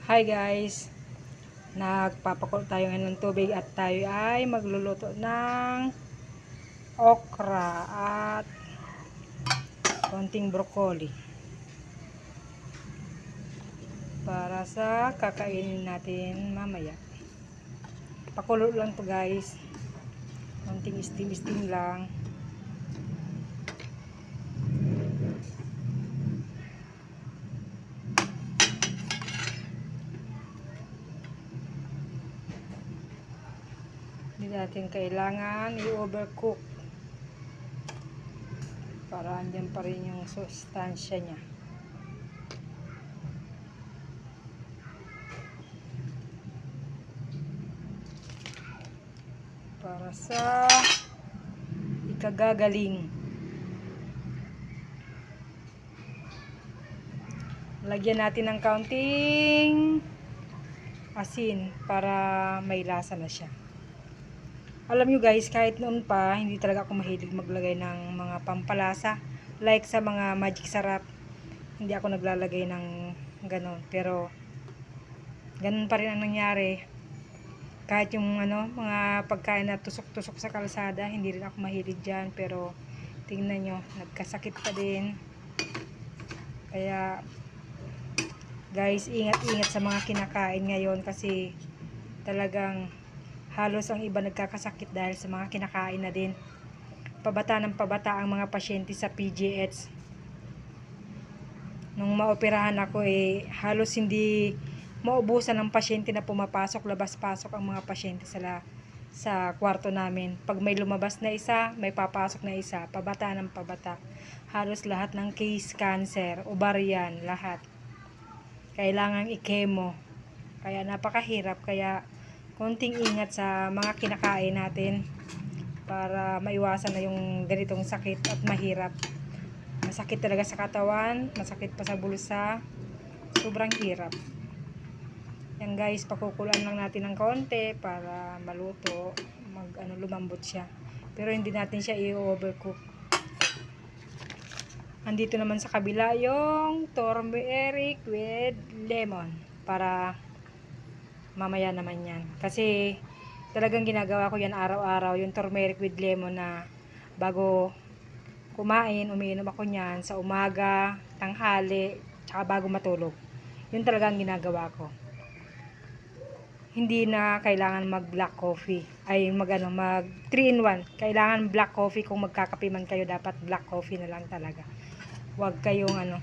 Hi guys, nagpapakulo tayo ngayon ng tubig at tayo ay magluluto ng okra at konting broccoli para sa kakainin natin mamaya. Pakulo lang to guys, konting steam lang. Hindi natin kailangan i-overcook para andyan pa rin yung sustansya niya. Para sa ikagagaling. Lagyan natin ng kaunting asin para may lasa na siya. Alam nyo guys, kahit noon pa, hindi talaga ako mahilig maglagay ng mga pampalasa. Like sa mga magic sarap, hindi ako naglalagay ng ganon. Pero, ganon pa rin ang nangyari. Kahit yung mga pagkain na tusok-tusok sa kalsada, hindi rin ako mahilig dyan. Pero, tingnan nyo, nagkasakit pa din. Kaya, guys, ingat-ingat sa mga kinakain ngayon kasi talagang halos ang iba nagkakasakit dahil sa mga kinakain na din. Pabata ng pabata ang mga pasyente sa PGH. Nung maoperahan ako halos hindi maubusan ng pasyente na pumapasok, labas-pasok ang mga pasyente sa kwarto namin. Pag may lumabas na isa, may papasok na isa. Pabata ng pabata. Halos lahat ng case cancer, ovarian, lahat. Kailangang i-chemo. Kaya napakahirap. Kaya konting ingat sa mga kinakain natin para maiwasan na yung ganitong sakit at mahirap. Masakit talaga sa katawan, masakit pa sa bulsa, sobrang hirap. Yan guys, pakukulaan lang natin ng konti para maluto, lumambot siya. Pero hindi natin siya i-overcook. Andito naman sa kabila yung turmeric with lemon para mamaya naman yan. Kasi talagang ginagawa ko yan araw-araw, yung turmeric with lemon na bago kumain, umiinom ako niyan sa umaga, tanghali, tsaka bago matulog. Yun talagang ginagawa ko. Hindi na kailangan mag black coffee. Ay mag 3 in 1. Kailangan black coffee kung magkakape man kayo, dapat black coffee na lang talaga. Huwag kayong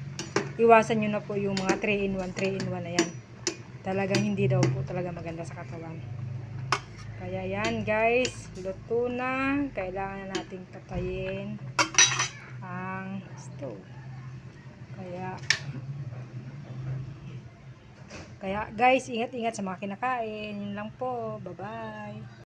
iwasan nyo na po yung mga 3 in 1, 3 in 1 na yan. Talagang hindi daw po talaga maganda sa katawan. Kaya yan guys, luto na. Kailangan na nating patayin ang stove. Kaya guys, ingat-ingat sa mga kinakain. Yun lang po. Bye-bye.